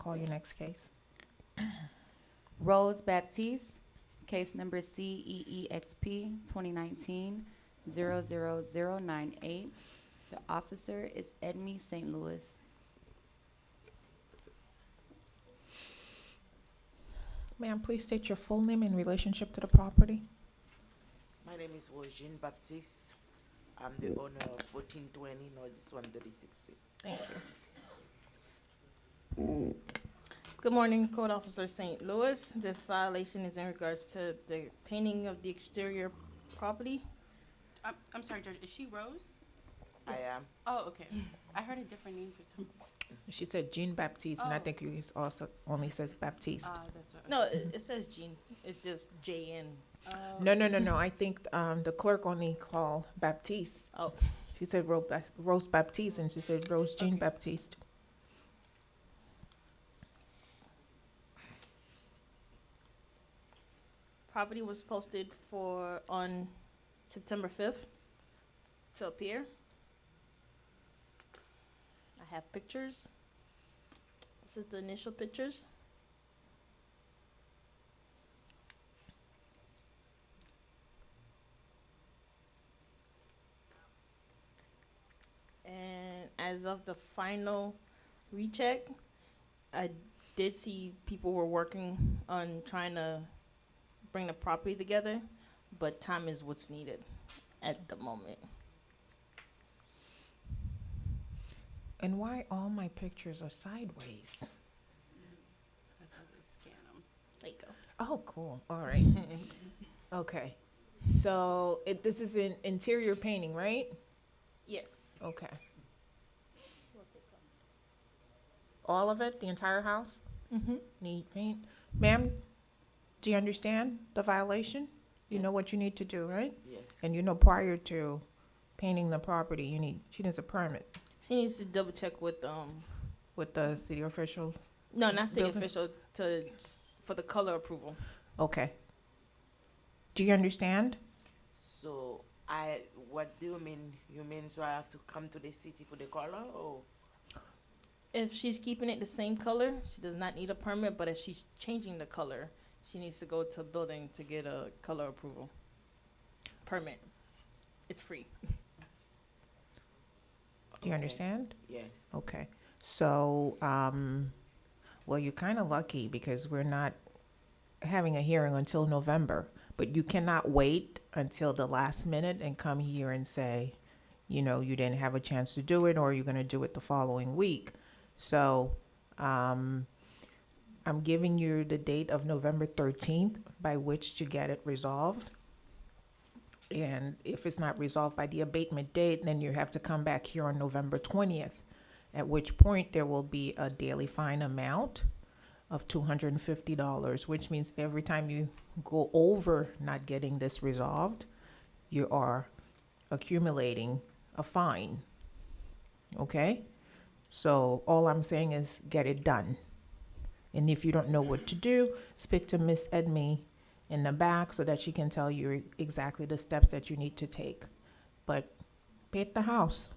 Call your next case. Rose Baptiste, case number CEEXP 2019-00098. The officer is Edme St. Louis. Ma'am, please state your full name in relationship to the property. My name is Jean Baptiste. I'm the owner of 1420 Northeast 136th Street. Thank you. Good morning, Code Officer St. Louis. This violation is in regards to the painting of the exterior property. I'm sorry, George. Is she Rose? I am. Oh, okay. I heard a different name for some reason. She said Jean Baptiste, and I Oh. think you also only says Baptiste. That's right. No, it says Jean. It's just JN. No. I think the clerk only called Baptiste. Oh, She said Rose Baptiste, and she said Rose Jean Okay. Baptiste. property was posted on September 5th to appear. I have pictures. This is the initial pictures. And as of the final recheck, I did see people were working on trying to bring the property together, but time is what's needed at the moment. And why all my pictures are sideways? That's how they scan them. There you go. Oh, cool. All right. Okay. So this is an interior painting, right? Yes. Okay. All of it, the entire house, Mm-hmm. need paint? Ma'am, do you understand the violation? You know Yes. what you need to do, right? Yes. And you know prior to painting the property, she needs a permit She needs to double check with with the city officials. no, not city Building. official for the color approval. Okay. Do you understand? So what do you mean? You mean so I have to come to the city for the color, or? If she's keeping it the same color, she does not need a permit. But if she's changing the color, she needs to go to building to get a color approval permit. It's free. Do you Okay. understand? Yes. Okay. So, well, you're kind of lucky because we're not having a hearing until November, but you cannot wait until the last minute and come here and say, you didn't have a chance to do it, or you're going to do it the following week. So, I'm giving you the date of November 13th by which to get it resolved. And if it's not resolved by the abatement date, then you have to come back here on November 20th, at which point there will be a daily fine amount of $250, which means every time you go over not getting this resolved, you are accumulating a fine. Okay? So all I'm saying is get it done. And if you don't know what to do, speak to Miss Edme in the back so that she can tell you exactly the steps that you need to take. But paint the house.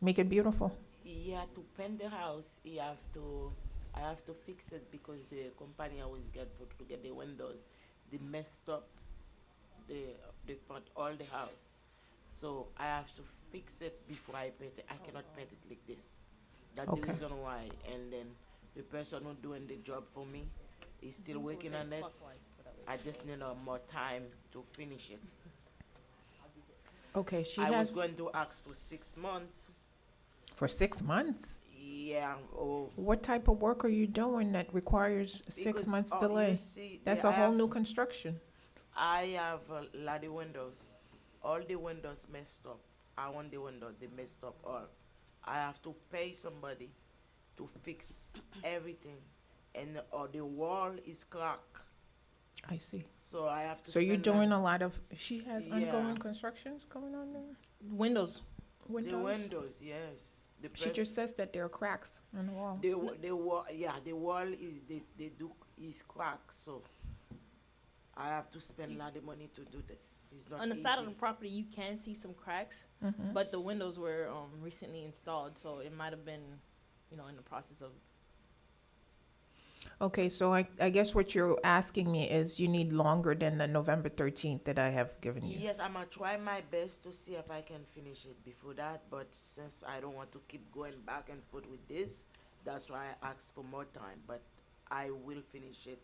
Make it beautiful. Yeah, to paint the house, I have to fix it because the company I always get to get the windows, they messed up the front, all the house. So I have to fix it before I paint it. I cannot paint it like this. That's the Okay. reason why. And then the person who doing the job for me is still working on it. I just need more time to finish it. Okay, she I was has going to ask for 6 months. for 6 months. Yeah. Oh. What type of work are you doing that requires 6 Because, months you delay? see, That's I a whole have- new construction. I have a lot of windows. All the windows messed up. I want the windows, they messed up all. I have to pay somebody to fix everything. And the wall is cracked. I see. So I have to So you're spend doing like a lot of, she has Yeah. ongoing constructions going on there? Windows. the windows, yes. The She press- just says that there are cracks in the wall. the wall, yeah, the wall is cracked, so I have to spend a lot of money to do this. It's not On the easy. side of the property, you can see some cracks, Mhm. but the windows were recently installed, so it might have been, in the process of Okay, so I guess what you're asking me is you need longer than the November 13th that I have given you. Yes, I'm gonna try my best to see if I can finish it before that, but since I don't want to keep going back and forth with this, that's why I asked for more time, but I will finish it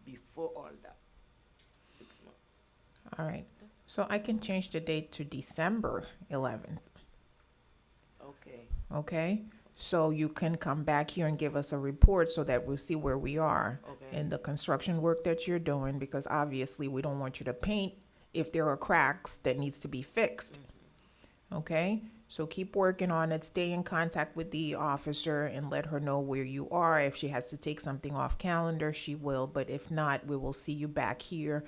before all that. 6 months. All right. So I can change the date to December 11th. Okay. Okay? So you can come back here and give us a report so that we'll see where we are Okay. in the construction work that you're doing, because obviously we don't want you to paint if there are cracks that needs to be fixed. Okay? So keep working on it. Stay in contact with the officer and let her know where you are. If she has to take something off calendar, she will. But if not, we will see you back here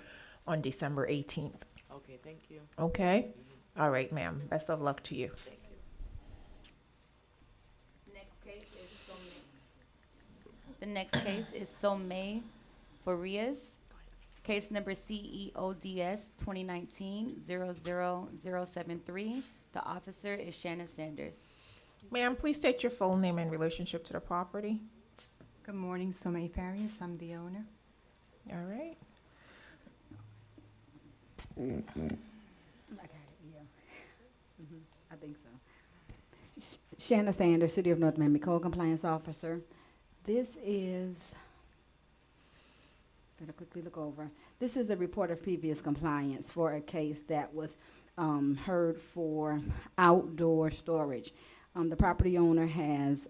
on December 18th. Okay, thank you. Okay? All right, ma'am. Best of luck to you. Thank you. The next case is Somay Farias. Case number CEODS 2019-00073. The officer is Shannon Sanders. Ma'am, please state your full name in relationship to the property. Good morning, Somay Farias. I'm the owner. All right. I got it, yeah. I think so. Shanna Sanders, City of North Miami Code Compliance Officer. This is, gotta quickly look over. This is a report of previous compliance for a case that was heard for outdoor storage. The property owner has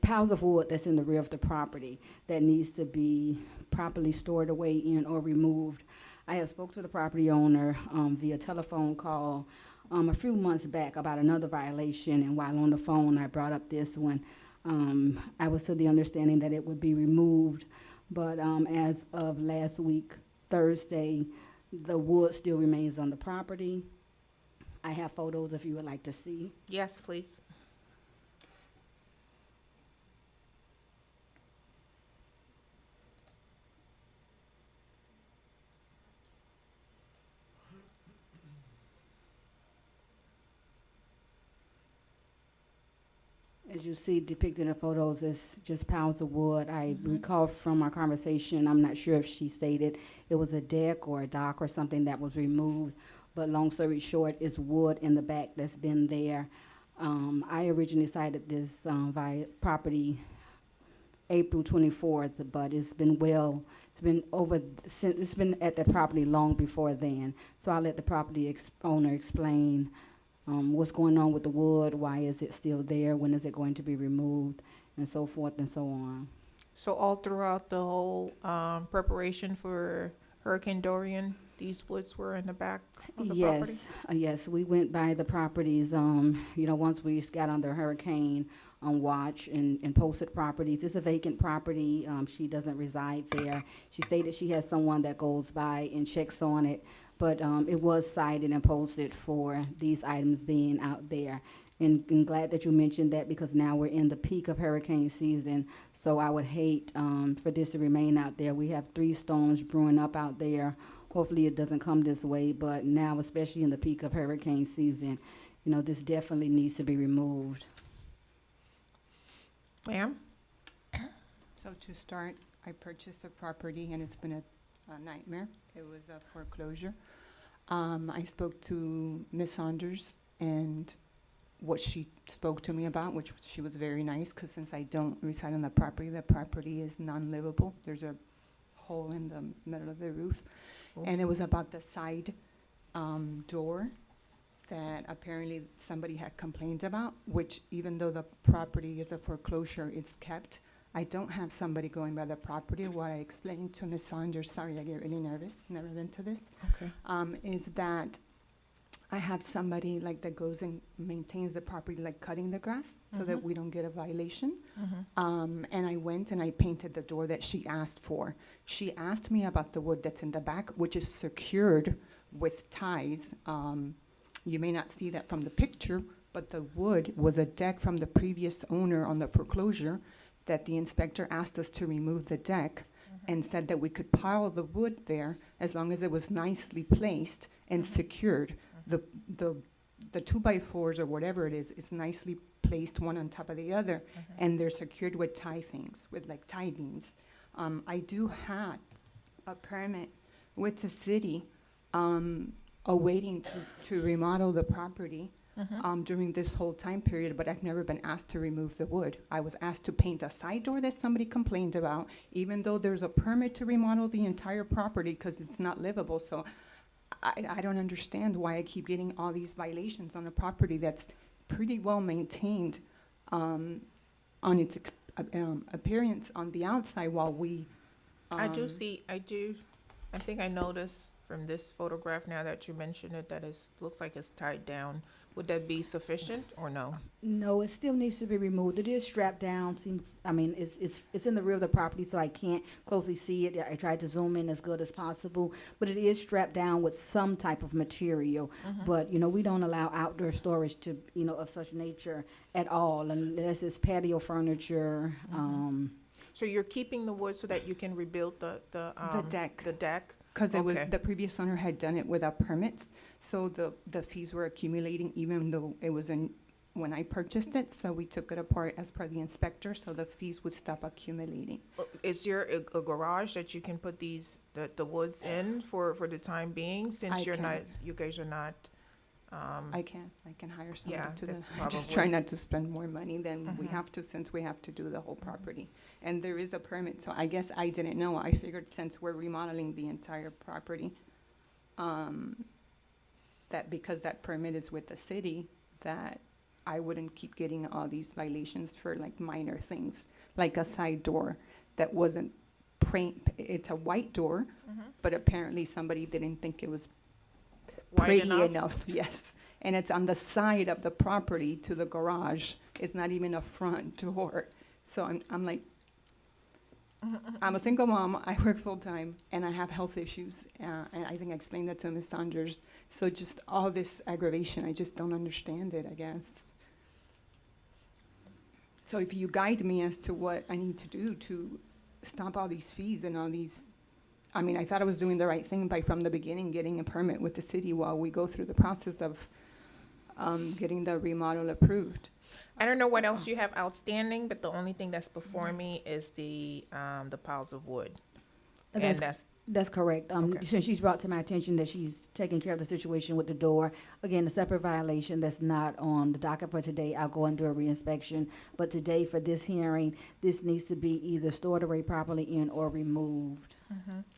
piles of wood that's in the rear of the property that needs to be properly stored away in or removed. I have spoke to the property owner via telephone call a few months back about another violation, and while on the phone, I brought up this one. I was to the understanding that it would be removed, but as of last week, Thursday, the wood still remains on the property. I have photos if you would like to see. Yes, please. As you see depicted in the photos, it's just piles of wood. I recall from our conversation, I'm not sure if she stated it was a deck or a dock or something that was removed, but long story short, it's wood in the back that's been there. I originally cited this property April 24th, but it's been it's been at the property long before then. So I'll let the property owner explain what's going on with the wood, why is it still there, when is it going to be removed, and so forth and so on. So all throughout the whole preparation for Hurricane Dorian, these woods were in the back of the property? Yes, we went by the properties, once we got under hurricane watch and posted properties. It's a vacant property. She doesn't reside there. She stated she has someone that goes by and checks on it, but it was cited and posted for these items being out there. And glad that you mentioned that, because now we're in the peak of hurricane season, so I would hate for this to remain out there. We have 3 storms brewing up out there. Hopefully it doesn't come this way, but now, especially in the peak of hurricane season, this definitely needs to be removed. Ma'am? So to start, I purchased the property and it's been a nightmare. It was a foreclosure. I spoke to Ms. Saunders and what she spoke to me about, which she was very nice, because since I don't reside on the property is non-livable. There's a hole in the middle of the roof. Oh. And it was about the side door that apparently somebody had complained about, which even though the property is a foreclosure, it's kept. I don't have somebody going by the property. What I explained to Ms. Saunders, sorry, I get really nervous, never been to this, Okay. is that I have somebody that goes and maintains the property, cutting the grass so that we don't get a violation. And I went and I painted the door that she asked for. She asked me about the wood that's in the back, which is secured with ties. You may not see that from the picture, but the wood was a deck from the previous owner on the foreclosure that the inspector asked us to remove the deck and said that we could pile the wood there as long as it was nicely placed and secured. The 2x4s or whatever it is nicely placed one on top of the other, and they're secured with tie things, with like tie beams. I do have a permit with the city, awaiting to remodel the property, during this whole time period, but I've never been asked to remove the wood. I was asked to paint a side door that somebody complained about, even though there's a permit to remodel the entire property because it's not livable. So I don't understand why I keep getting all these violations on a property that's pretty well maintained, on its appearance on the outside, while we. I think I noticed from this photograph now that you mention it, that is, looks like it's tied down. Would that be sufficient or no? No, it still needs to be removed. It is strapped down. It's in the rear of the property, so I can't closely see it. I tried to zoom in as good as possible, but it is strapped down with some type of material. But, we don't allow outdoor storage to, of such nature at all, unless it's patio furniture. So you're keeping the wood so that you can rebuild the deck. The deck? Because it was, Okay. the previous owner had done it without permits, so the fees were accumulating even though it was when I purchased it, so we took it apart as per the inspector, so the fees would stop accumulating. Is there a garage that you can put the woods in for the time being, since you guys are not, I can hire somebody yeah, to do that's that. I just probably- try not to spend more money than we have to, since we have to do the whole property. And there is a permit, so I guess I didn't know. I figured since we're remodeling the entire property, that because that permit is with the city, that I wouldn't keep getting all these violations for like minor things, like a side door that wasn't it's a white door, but apparently somebody didn't think it was Wide pretty enough? enough, yes. And it's on the side of the property to the garage. It's not even a front door. So I'm like, I'm a single mom, I work full-time, and I have health issues. And I think I explained that to Ms. Saunders. So just all this aggravation, I just don't understand it, I guess. So if you guide me as to what I need to do to stop all these fees and all these, I thought I was doing the right thing by from the beginning getting a permit with the city while we go through the process of getting the remodel approved. I don't know what else you have outstanding, but the only thing that's before me is the piles of wood. And That's correct. Okay. Since she's brought to my attention that she's taking care of the situation with the door, again, a separate violation that's not on the docket for today, I'll go and do a reinspection. But today, for this hearing, this needs to be either stored away properly in or removed.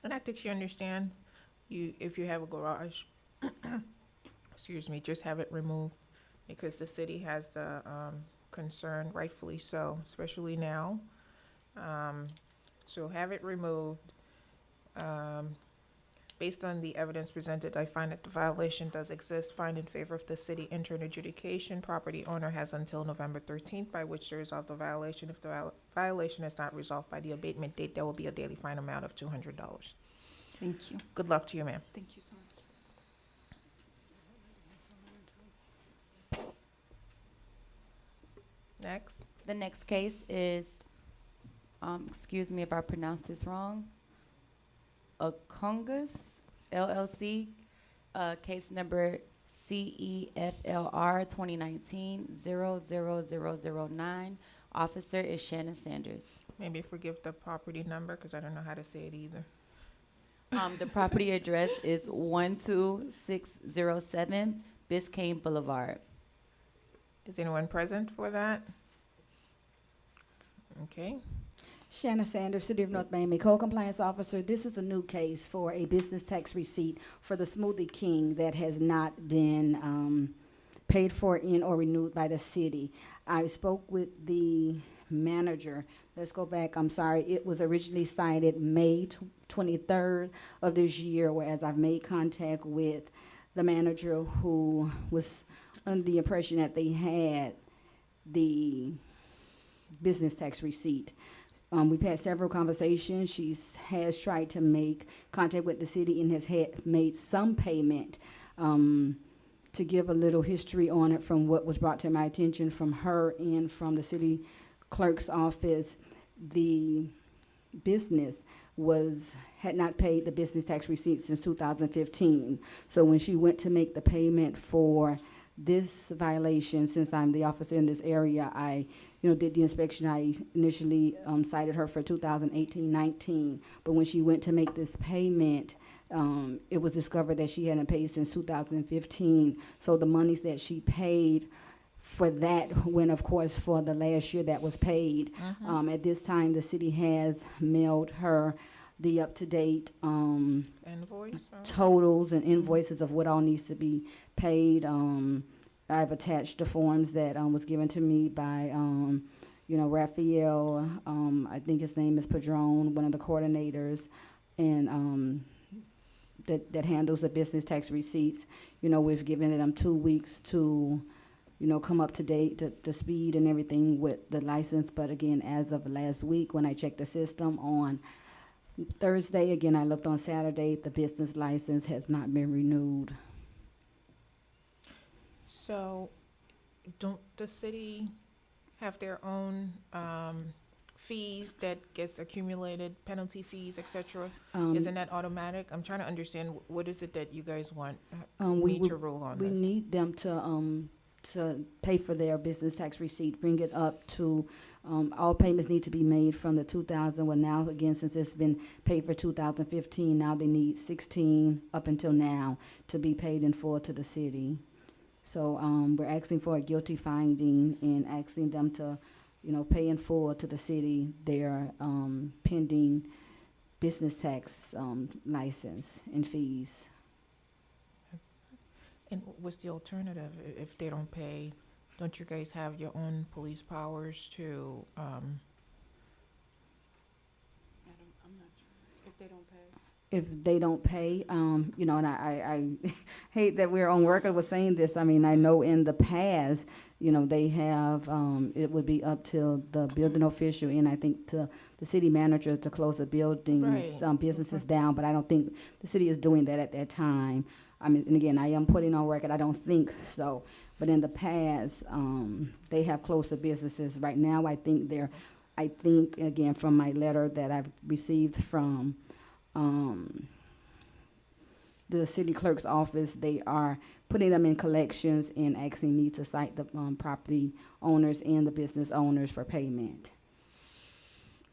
And I think she understands, if you have a garage, excuse me, just have it removed, because the city has the concern, rightfully so, especially now. So have it removed. Based on the evidence presented, I find that the violation does exist. Find in favor of the city, enter an adjudication. Property owner has until November 13th by which to resolve the violation. If the violation is not resolved by the abatement date, there will be a daily fine amount of $200. Thank you. Good luck to you, ma'am. Thank you so much. Next. The next case is, excuse me if I pronounce this wrong, Akongas LLC, case number CEFLR 2019-00009. Officer is Shannon Sanders. Maybe forgive the property number, because I don't know how to say it either. The property address is 12607 Biscayne Boulevard. Is anyone present for that? Okay. Shanna Sanders, City of North Miami, Co-Compliance Officer. This is a new case for a business tax receipt for the Smoothie King that has not been paid for in or renewed by the city. I spoke with the manager. Let's go back. I'm sorry. It was originally cited May 23rd of this year, whereas I've made contact with the manager who was under the impression that they had the business tax receipt. We've had several conversations. She has tried to make contact with the city and has made some payment. To give a little history on it from what was brought to my attention from her and from the city clerk's office, the business had not paid the business tax receipt since 2015. So when she went to make the payment for This violation, since I'm the officer in this area, I, did the inspection. I initially cited her for 2018-19, but when she went to make this payment, it was discovered that she hadn't paid since 2015. So the monies that she paid for that went, of course, for the last year that was paid. At this time, the city has mailed her the up-to-date Invoice? totals and invoices of what all needs to be paid. I've attached the forms that was given to me by, Raphael. I think his name is Padron, one of the coordinators, and that handles the business tax receipts. We've given them 2 weeks to, come up to date, to speed and everything with the license. But again, as of last week, when I checked the system on Thursday, again, I looked on Saturday, the business license has not been renewed. So, don't the city have their own fees that gets accumulated, penalty fees, etc.? Isn't that automatic? I'm trying to understand what is it that you guys want me to rule on We this? need them to pay for their business tax receipt, bring it up to, all payments need to be made from the 2000, well now, again, since it's been paid for 2015, now they need 16 up until now to be paid in full to the city. So, we're asking for a guilty finding and asking them to, pay in full to the city their, pending business tax, license and fees. And what's the alternative if they don't pay? Don't you guys have your own police powers to, I'm not sure if they don't pay. If they don't pay, and I hate that we're on record with saying this. I mean, I know in the past, they have, it would be up to the building official and I think to the city manager to close the buildings, Right. businesses down, but I don't think the city is doing that at that time. I mean, and again, I am putting on record, I don't think so. But in the past, they have closed the businesses. Right now, I think, again, from my letter that I've received from the city clerk's office, they are putting them in collections and asking me to cite the property owners and the business owners for payment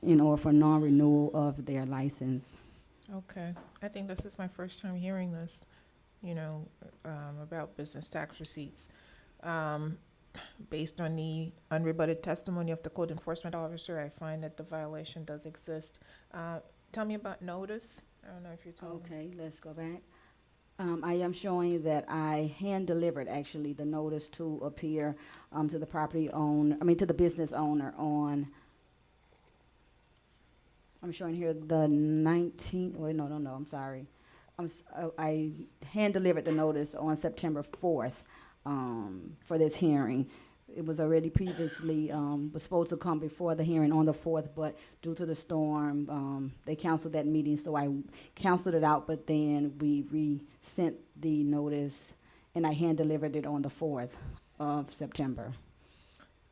or for non-renewal of their license. Okay, I think this is my first time hearing this, about business tax receipts. Based on the unrebutted testimony of the code enforcement officer, I find that the violation does exist. Tell me about notice. I don't know if you told me. Okay, let's go back. I am showing that I hand-delivered, actually, the notice to appear to the to the business owner on, I'm showing here the 19th, wait, no, I'm sorry. I hand-delivered the notice on September 4th for this hearing. It was already previously, was supposed to come before the hearing on the 4th, but due to the storm, they canceled that meeting, so I canceled it out, but then we resent the notice, and I hand-delivered it on the 4th of September.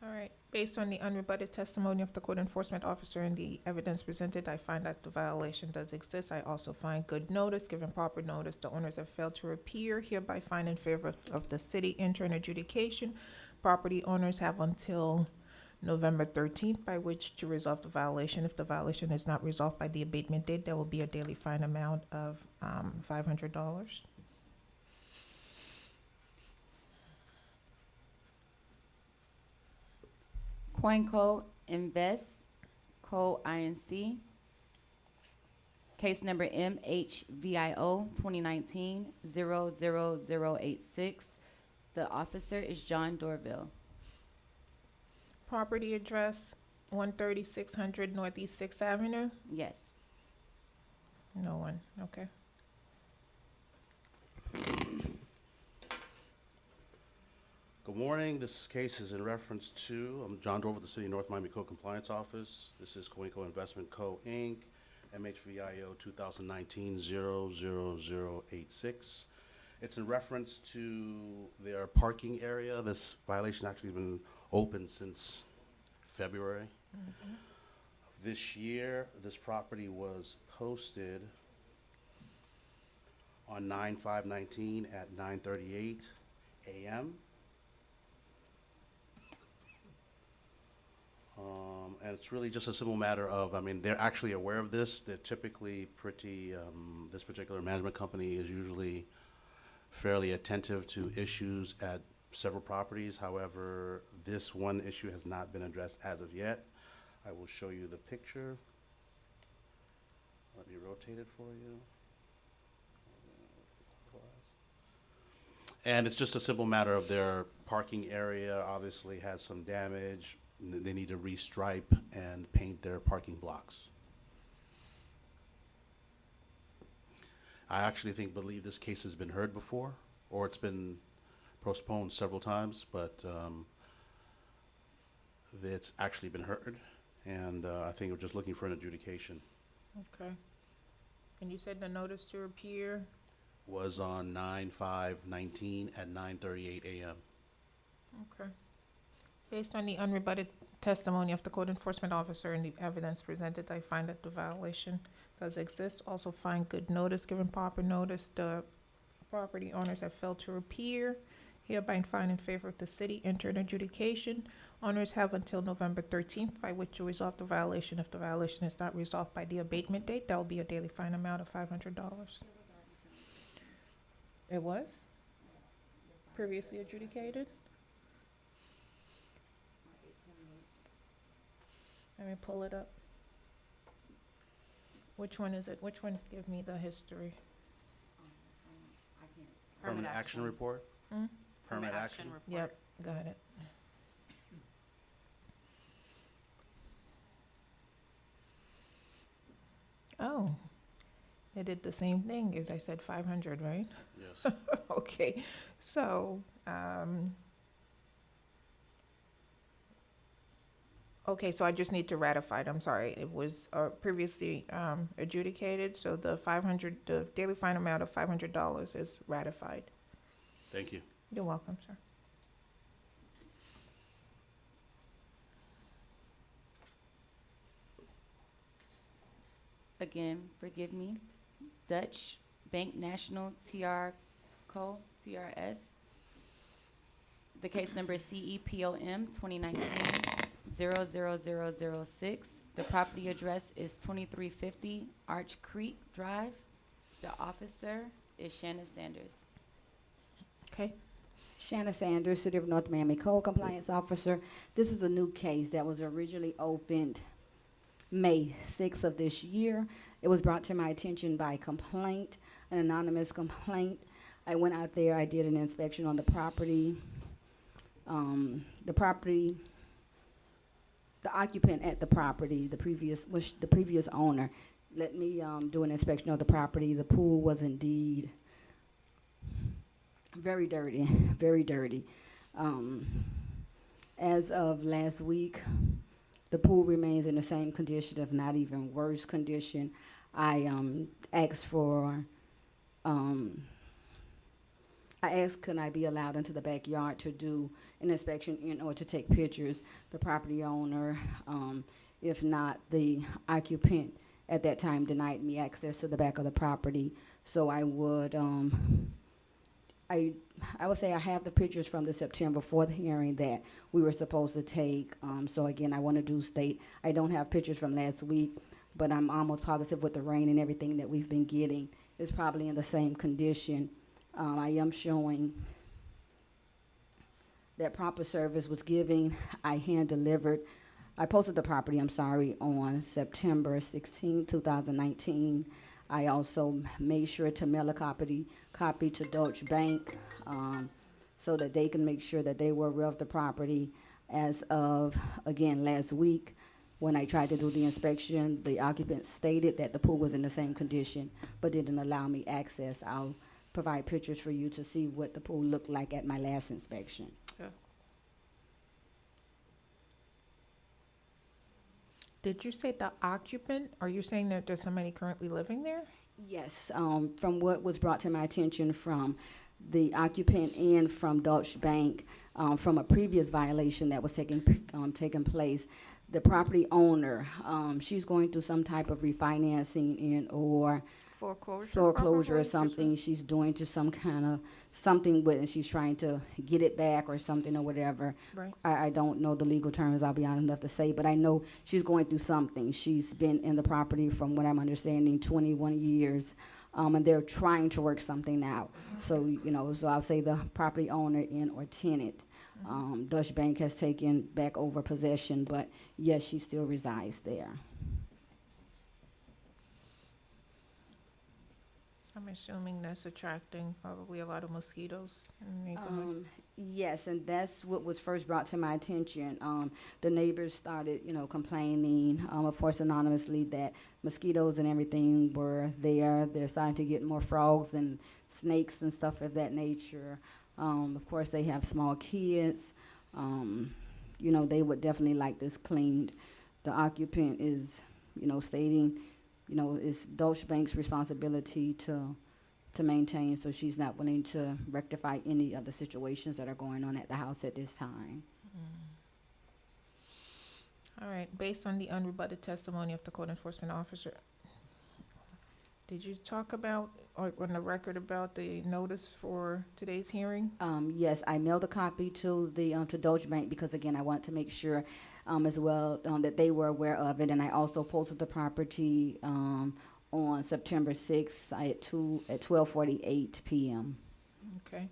All right. Based on the unrebutted testimony of the code enforcement officer and the evidence presented, I find that the violation does exist. I also find good notice, given proper notice. The owners have failed to appear, hereby find in favor of the city, enter an adjudication. Property owners have until November 13th by which to resolve the violation. If the violation is not resolved by the abatement date, there will be a daily fine amount of $500. CoinCo Invest, Co. Inc. Case number MHVIO 2019-00086. The officer is John Dorville. Property address 13600 Northeast 6th Avenue. Yes. No one. Okay. Good morning. This case is in reference to, I'm John Dover, the City of North Miami Code Compliance Office. This is Coinco Investment Co. Inc., MHVIO 2019-00086. It's in reference to their parking area. This violation actually has been open since February of this year. This property was posted on 9/5/19 at 9:38 a.m. And it's really just a simple matter of, I mean, they're actually aware of this. They're typically pretty, this particular management company is usually fairly attentive to issues at several properties. However, this one issue has not been addressed as of yet. I will show you the picture. Let me rotate it for you. And it's just a simple matter of their parking area obviously has some damage. They need to restripe and paint their parking blocks. I actually believe this case has been heard before, or it's been postponed several times, but it's actually been heard, and I think we're just looking for an adjudication. Okay. And you said the notice to appear? Was on 9/5/19 at 9:38 a.m. Okay. Based on the unrebutted testimony of the code enforcement officer and the evidence presented, I find that the violation does exist. Also find good notice, given proper notice, the property owners have failed to appear. Hereby find in favor of the city, enter an adjudication. Owners have until November 13th by which to resolve the violation. If the violation is not resolved by the abatement date, there will be a daily fine amount of $500. It was? Previously adjudicated? Let me pull it up. Which one is it? Which ones give me the history? Permanent action report? Hmm? Permanent action? Yep, got it. Oh, they did the same thing as I said, 500, right? Yes. Okay, so, okay, so I just need to ratify it. I'm sorry. It was previously adjudicated, so the daily fine amount of $500 is ratified. Thank you. You're welcome, sir. Again, forgive me. Dutch Bank National TR Co. TRS. The case number is CEPOM 2019-00006. The property address is 2350 Arch Creek Drive. The officer is Shannon Sanders. Okay. Shanna Sanders, City of North Miami Code Compliance Officer. This is a new case that was originally opened May 6th of this year. It was brought to my attention by complaint, an anonymous complaint. I went out there, I did an inspection on the property. The occupant at the property, the previous owner, let me do an inspection of the property. The pool was indeed very dirty, very dirty. As of last week, the pool remains in the same condition, if not even worse condition. I asked could I be allowed into the backyard to do an inspection or to take pictures. The property owner, if not the occupant at that time, denied me access to the back of the property. So I would say I have the pictures from the September 4th hearing that we were supposed to take. So again, I want to state I don't have pictures from last week, but I'm almost positive with the rain and everything that we've been getting, it's probably in the same condition. I am showing that proper service was given. I posted the property, on September 16, 2019. I also made sure to mail a copy to Deutsche Bank so that they can make sure that they were aware of the property. As of, again, last week, when I tried to do the inspection, the occupant stated that the pool was in the same condition, but didn't allow me access. I'll provide pictures for you to see what the pool looked like at my last inspection. Yeah. Did you say the occupant? Are you saying that there's somebody currently living there? Yes, from what was brought to my attention from the occupant and from Deutsche Bank, from a previous violation that was taking place, the property owner, she's going through some type of refinancing or Foreclosure? foreclosure probably, or 'cause something. She's doing to some kind of something with, and she's trying to get it back or something or whatever. Right. I don't know the legal terms, I'll be honest enough to say, but I know she's going through something. She's been in the property, from what I'm understanding, 21 years, and they're trying to work something out. So, so I'll say the property owner and or tenant. Dutch Bank has taken back over possession, but yes, she still resides there. I'm assuming that's attracting probably a lot of mosquitoes in the neighborhood. Yes, and that's what was first brought to my attention. The neighbors started, complaining, of course, anonymously, that mosquitoes and everything were there. They're starting to get more frogs and snakes and stuff of that nature. Of course, they have small kids. They would definitely like this cleaned. The occupant is, stating, it's Deutsche Bank's responsibility to maintain, so she's not willing to rectify any of the situations that are going on at the house at this time. All right, based on the unrebutted testimony of the code enforcement officer, did you talk about, or on the record, about the notice for today's hearing? Yes, I mailed a copy to the to Deutsche Bank because, again, I want to make sure as well that they were aware of it, and I also posted the property on September 6th at 12:48 p.m. Okay.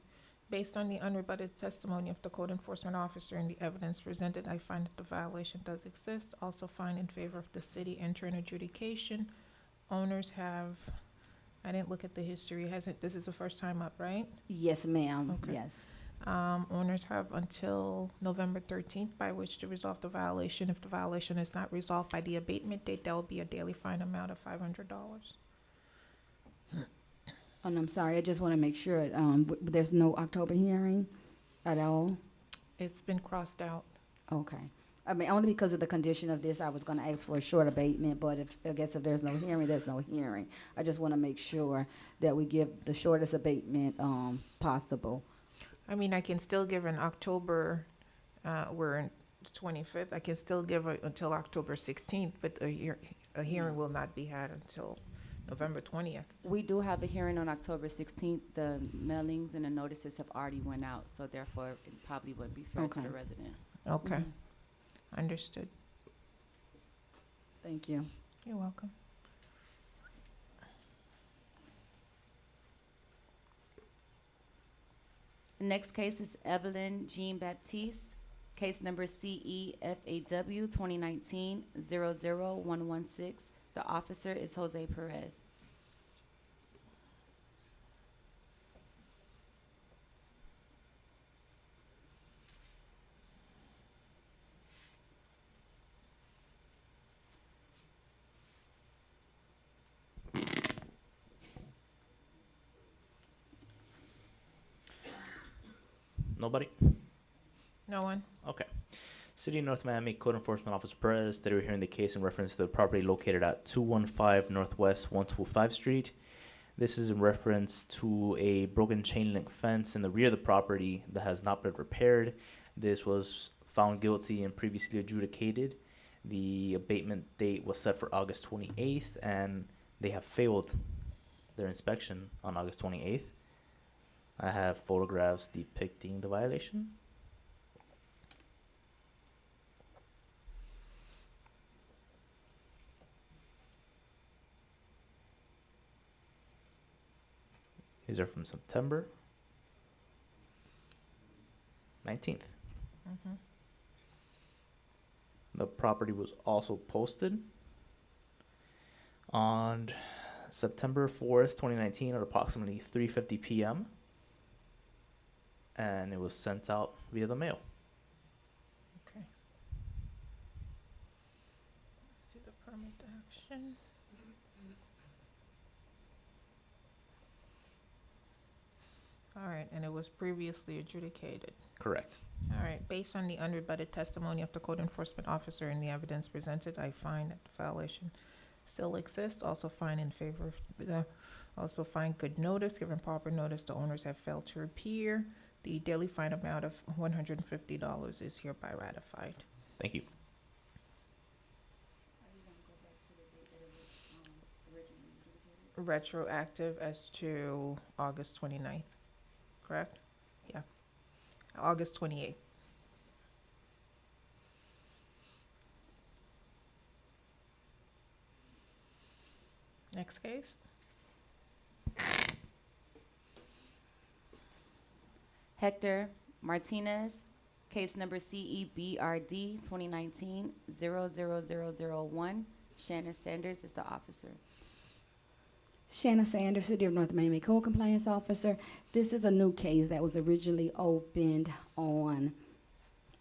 Based on the unrebutted testimony of the code enforcement officer and the evidence presented, I find that the violation does exist. Also find in favor of the city enter an adjudication. Owners have, I didn't look at the history, this is the first time up, right? Yes, ma'am. Okay. Yes. Owners have until November 13th by which to resolve the violation. If the violation is not resolved by the abatement date, there will be a daily fine amount of $500. And I'm sorry, I just want to make sure there's no October hearing at all. It's been crossed out. Okay. I mean, only because of the condition of this, I was going to ask for a short abatement, but I guess if there's no hearing, there's no hearing. I just want to make sure that we give the shortest abatement possible. I mean, I can still give an October, we're in the 25th, I can still give it until October 16th, but a hearing will not be had until November 20th. We do have a hearing on October 16th. The mailings and the notices have already went out, so therefore it probably wouldn't be fair to Okay. the resident. Okay, understood. Thank you. You're welcome. The next case is Evelyn Jean Baptiste, case number CEFAW 2019-00116. The officer is Jose Perez. Nobody? No one? Okay. City of North Miami Code Enforcement Officer Perez, today we're hearing the case in reference to the property located at 215 Northwest 125 Street. This is in reference to a broken chain link fence in the rear of the property that has not been repaired. This was found guilty and previously adjudicated. The abatement date was set for August 28th, and they have failed their inspection on August 28th. I have photographs depicting the violation. These are from September 19th. Mm-hmm. The property was also posted on September 4th, 2019 at approximately 3:50 p.m. and it was sent out via the mail. Okay. See the permit action. All right, and it was previously adjudicated. Correct. All right, based on the unrebutted testimony of the code enforcement officer and the evidence presented, I find that the violation still exists. Also find in favor of also find good notice. Given proper notice, the owners have failed to appear. The daily fine amount of $150 is hereby ratified. Thank you. retroactive as to August 29th, correct? Yeah, August 28th. Next case. Hector Martinez, case number CEBRD 2019-00001. Shannon Sanders is the officer. Shanna Sanders, City of North Miami Code Compliance Officer. This is a new case that was originally opened on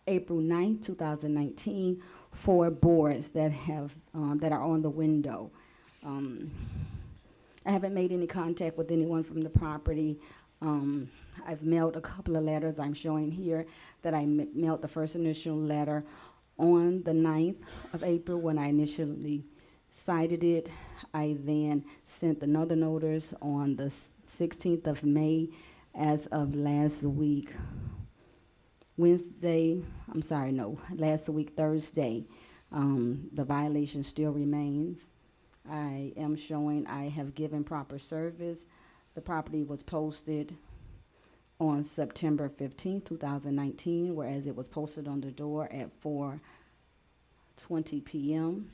April 9th, 2019, for boards that are on the window. I haven't made any contact with anyone from the property. I've mailed a couple of letters. I'm showing here that I mailed the first initial letter on the 9th of April when I initially cited it. I then sent another notice on the 16th of May. As of last week, last week, Thursday, the violation still remains. I am showing I have given proper service. The property was posted on September 15, 2019, whereas it was posted on the door at 4:20 p.m.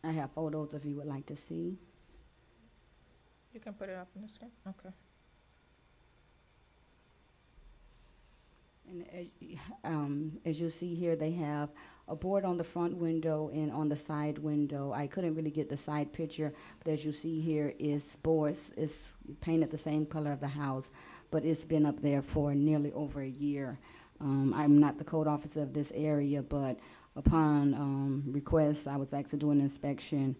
I have photos if you would like to see. You can put it up on the screen. Okay. And as you see here, they have a board on the front window and on the side window. I couldn't really get the side picture, but as you see here, is boards is painted the same color of the house, but it's been up there for nearly over a year. I'm not the code officer of this area, but upon request, I was asked to do an inspection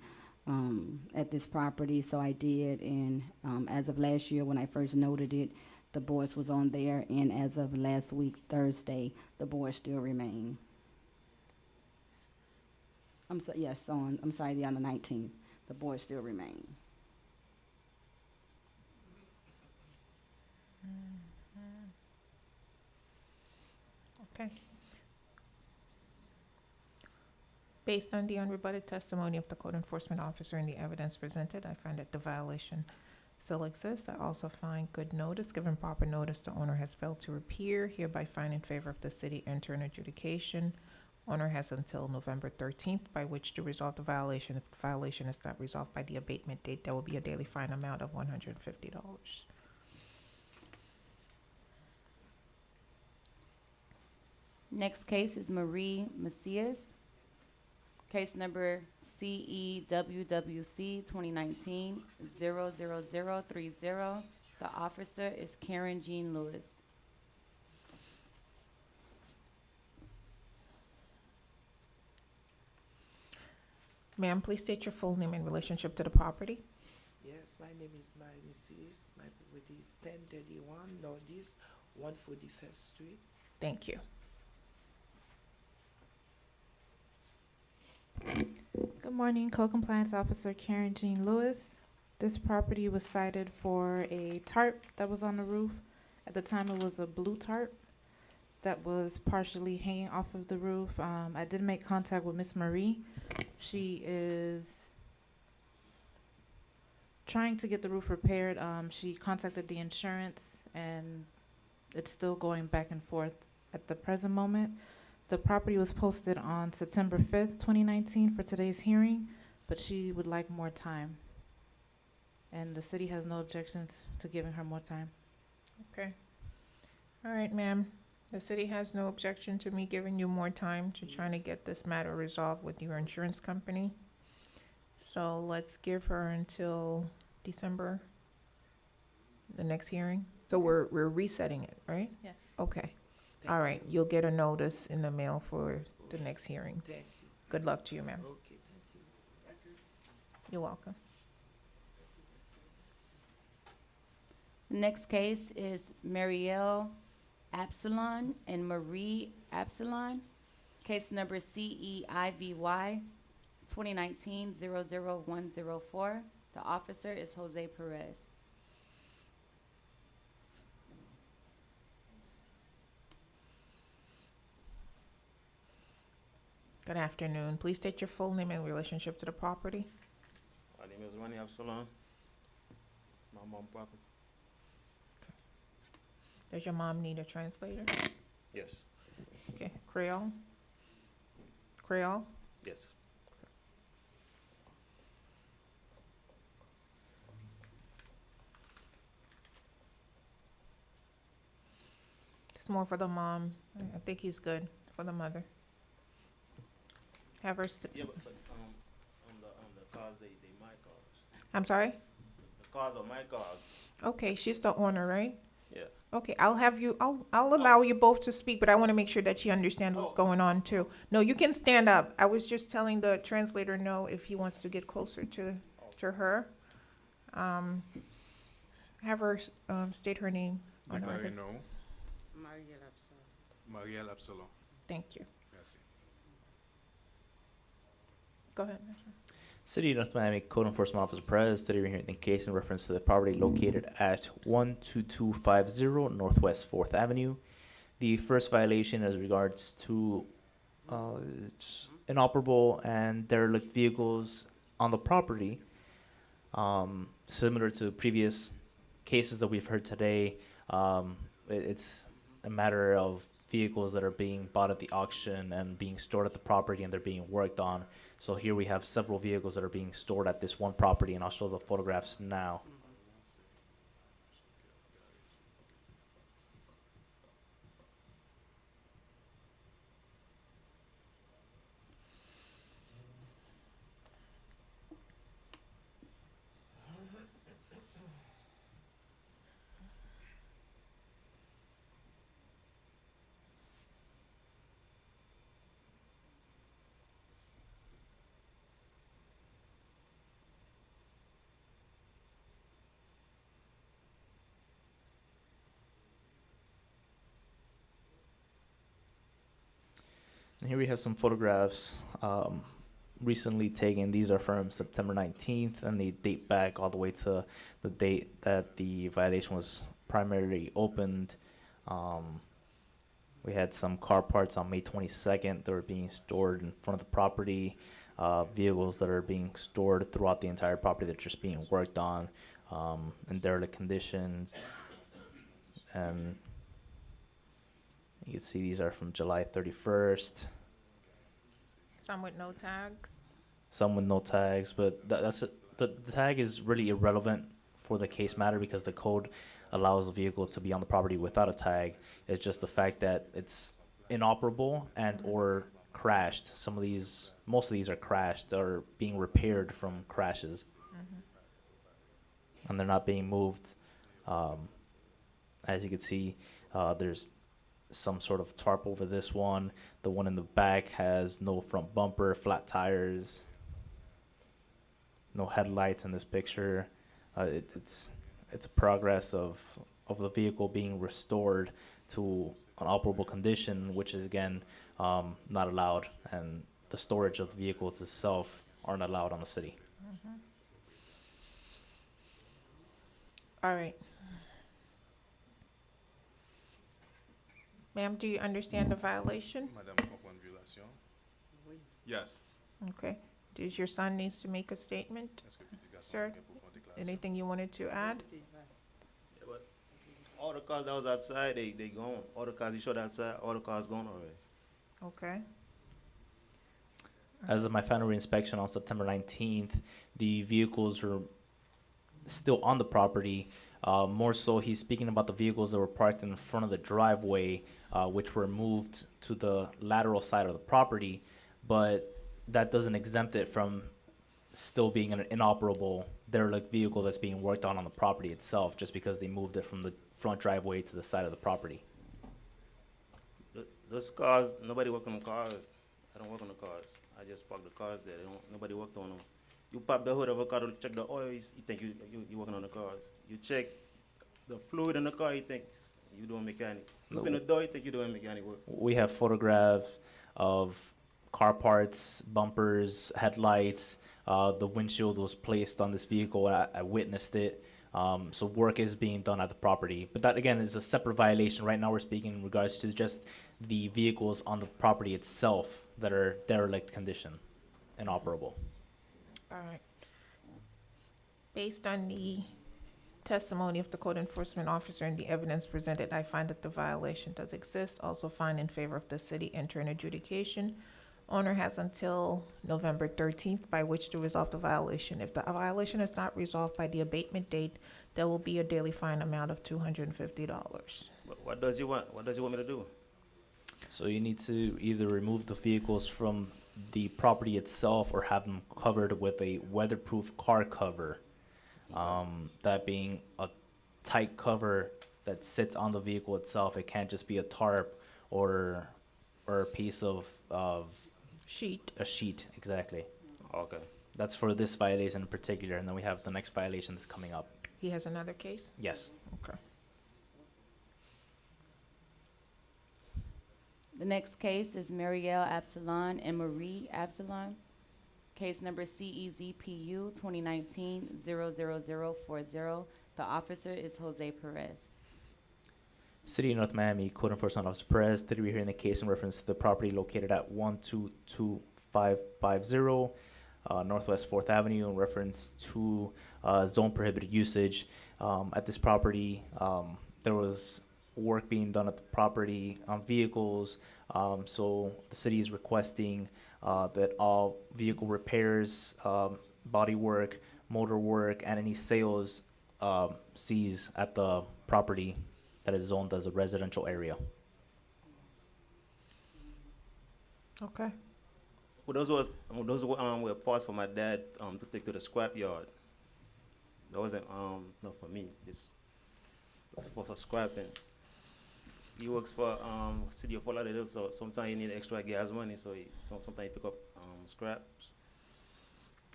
at this property, so I did. And as of last year, when I first noted it, the boards was on there, and as of last week, Thursday, the boards still remain. On the 19th, the boards still remain. Okay. Based on the unrebutted testimony of the code enforcement officer and the evidence presented, I find that the violation still exists. I also find good notice. Given proper notice, the owner has failed to appear. Hereby find in favor of the city, enter an adjudication. Owner has until November 13th by which to resolve the violation. If the violation is not resolved by the abatement date, there will be a daily fine amount of $150. Next case is Marie Macias. Case number CEWWC 2019-00030. The officer is Karen Jean Lewis. Ma'am, please state your full name and relationship to the property. Yes, my name is Mrs. My property is 1031 Northeast 141st Street. Thank you. Good morning, Co-Compliance Officer Karen Jean Lewis. This property was cited for a tarp that was on the roof. At the time, it was a blue tarp that was partially hanging off of the roof. I did make contact with Miss Marie. She is trying to get the roof repaired. She contacted the insurance, and it's still going back and forth at the present moment. The property was posted on September 5th, 2019 for today's hearing, but she would like more time. And the city has no objections to giving her more time. Okay. All right, ma'am. The city has no objection to me giving you more time to trying to get this matter resolved with your insurance company. So let's give her until December, the next hearing. So we're resetting it, right? Yes. Okay. Thank All right. you. You'll get a notice in the mail for the next hearing. Thank you. Good luck to you, ma'am. Okay, thank you. You're welcome. The next case is Marielle Absalon and Marie Absalon. Case number CEIVY 2019-00104. The officer is Jose Perez. Good afternoon. Please state your full name and relationship to the property. My name is Ronnie Absalom. It's my mom's property. Does your mom need a translator? Yes, Okay, Creole? Creole? yes. It's more for the mom. I think he's good for the mother. Have her, Yeah, but on the cars, they my cars. I'm sorry? The cars are my cars. Okay, she's the owner, right? Yeah. Okay, I'll allow you both to speak, but I want to make sure that she understands what's going on too. No, you can stand up. I was just telling the translator no if he wants to get closer to her. Have her state her name on the record. No. Marielle Absalom. Marielle Absalom. Thank you. Merci. Go ahead. City of North Miami Code Enforcement Officer Perez, today we're hearing the case in reference to the property located at 12250 Northwest 4th Avenue. The first violation is regards to it's inoperable and derelict vehicles on the property. Similar to previous cases that we've heard today, it's a matter of vehicles that are being bought at the auction and being stored at the property and they're being worked on. So here we have several vehicles that are being stored at this one property, and I'll show the photographs now. And here we have some photographs recently taken. These are from September 19th, and they date back all the way to the date that the violation was primarily opened. We had some car parts on May 22nd that were being stored in front of the property, vehicles that are being stored throughout the entire property that are just being worked on in derelict conditions. And you can see these are from July 31st. Some with no tags. Some with no tags, but the tag is really irrelevant for the case matter because the code allows the vehicle to be on the property without a tag. It's just the fact that it's inoperable and or crashed. Most of these are crashed or being repaired from crashes, and they're not being moved. As you can see, there's some sort of tarp over this one. The one in the back has no front bumper, flat tires, no headlights in this picture. It's a progress of the vehicle being restored to an operable condition, which is again not allowed, and the storage of the vehicles itself aren't allowed on the city. All right. Ma'am, do you understand the violation? Madame comprend violation? Yes. Okay. Does your son needs to make a statement? Est-ce que petit garçon Sir, vient pour faire une déclaration? Anything you wanted to add? Yeah, but all the cars that was outside, they gone. All the cars you showed outside, all the cars gone already. Okay. As of my final reinspection on September 19th, the vehicles are still on the property. More so, he's speaking about the vehicles that were parked in front of the driveway, which were moved to the lateral side of the property, but that doesn't exempt it from still being an inoperable derelict vehicle that's being worked on the property itself, just because they moved it from the front driveway to the side of the property. Those cars, nobody worked on the cars. I don't work on the cars. I just park the cars there. Nobody worked on them. You pop the hood of a car to check the oil, you think you working on the cars. You check the fluid in the car, you think you doing mechanic. You open the door, you think you're doing mechanic work. We have photographs of car parts, bumpers, headlights. The windshield was placed on this vehicle. I witnessed it. So work is being done at the property. But that, again, is a separate violation. Right now we're speaking in regards to just the vehicles on the property itself that are derelict condition, inoperable. All right. Based on the testimony of the code enforcement officer and the evidence presented, I find that the violation does exist. Also find in favor of the city, enter an adjudication. Owner has until November 13th by which to resolve the violation. If the violation is not resolved by the abatement date, there will be a daily fine amount of $250. What does he want? What does he want me to do? So you need to either remove the vehicles from the property itself or have them covered with a weatherproof car cover. That being a tight cover that sits on the vehicle itself. It can't just be a tarp or a piece of Sheet. a sheet. Exactly. Okay. That's for this violation in particular, and then we have the next violation that's coming up. He has another case? Yes. Okay. The next case is Marielle Absalon and Marie Absalon. Case number CEZPU 2019-00040. The officer is Jose Perez. City of North Miami Code Enforcement Officer Perez, did we hear in the case in reference to the property located at 122550 Northwest 4th Avenue in reference to zone prohibited usage. At this property, there was work being done at the property on vehicles, so the city is requesting that all vehicle repairs, body work, motor work, and any sales cease at the property that is zoned as a residential area. Okay. Well, those were parts for my dad to take to the scrap yard. That wasn't not for me. This for scrapping. He works for City of Fort Lauderdale, so sometimes he need extra gas money, so sometimes he pick up scraps.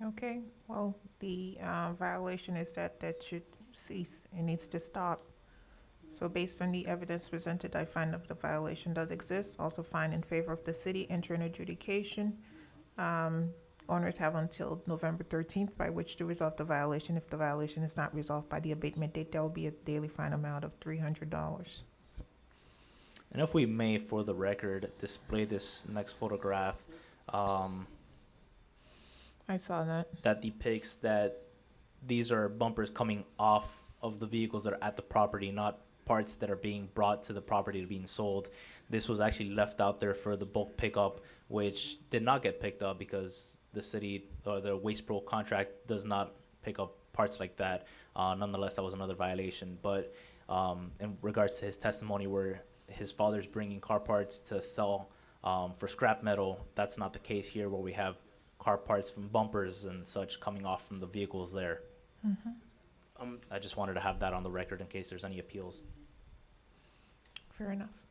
Okay. Well, the violation is that should cease. It needs to stop. So based on the evidence presented, I find that the violation does exist. Also find in favor of the city, enter an adjudication. Owners have until November 13th by which to resolve the violation. If the violation is not resolved by the abatement date, there will be a daily fine amount of $300. And if we may, for the record, display this next photograph I saw that. that depicts that these are bumpers coming off of the vehicles that are at the property, not parts that are being brought to the property to being sold. This was actually left out there for the bulk pickup, which did not get picked up because the city or the Waste Pro contract does not pick up parts like that. Nonetheless, that was another violation. But in regards to his testimony where his father's bringing car parts to sell for scrap metal, that's not the case here where we have car parts from bumpers and such coming off from the vehicles there. I just wanted to have that on the record in case there's any appeals. Fair enough.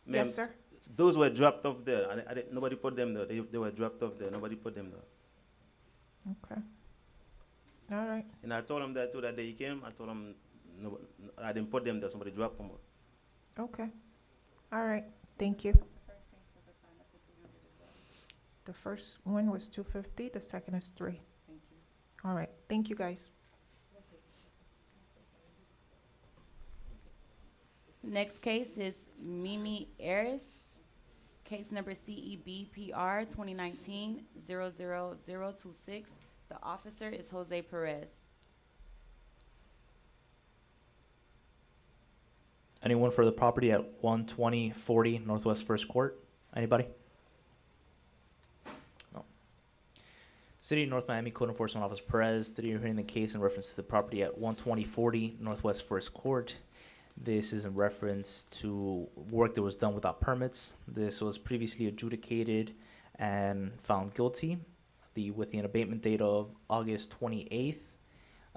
Ma'am, Yes, sir. Those were dropped off there. I didn't, nobody put them there. They were dropped off there. Nobody put them there. Okay. All right. And I told him that too that day he came. I told him no, I didn't put them there. Somebody dropped them. Okay. All right. Thank you. The first one was 250. The second is 3. Thank you. All right. Thank you, guys. Next case is Mimi Aris. Case number CEBPR 2019-00026. The officer is Jose Perez. Anyone for the property at 12040 Northwest First Court? Anybody? No. City of North Miami Code Enforcement Officer Perez, today you're hearing the case in reference to the property at 12040 Northwest First Court. This is in reference to work that was done without permits. This was previously adjudicated and found guilty with an abatement date of August 28th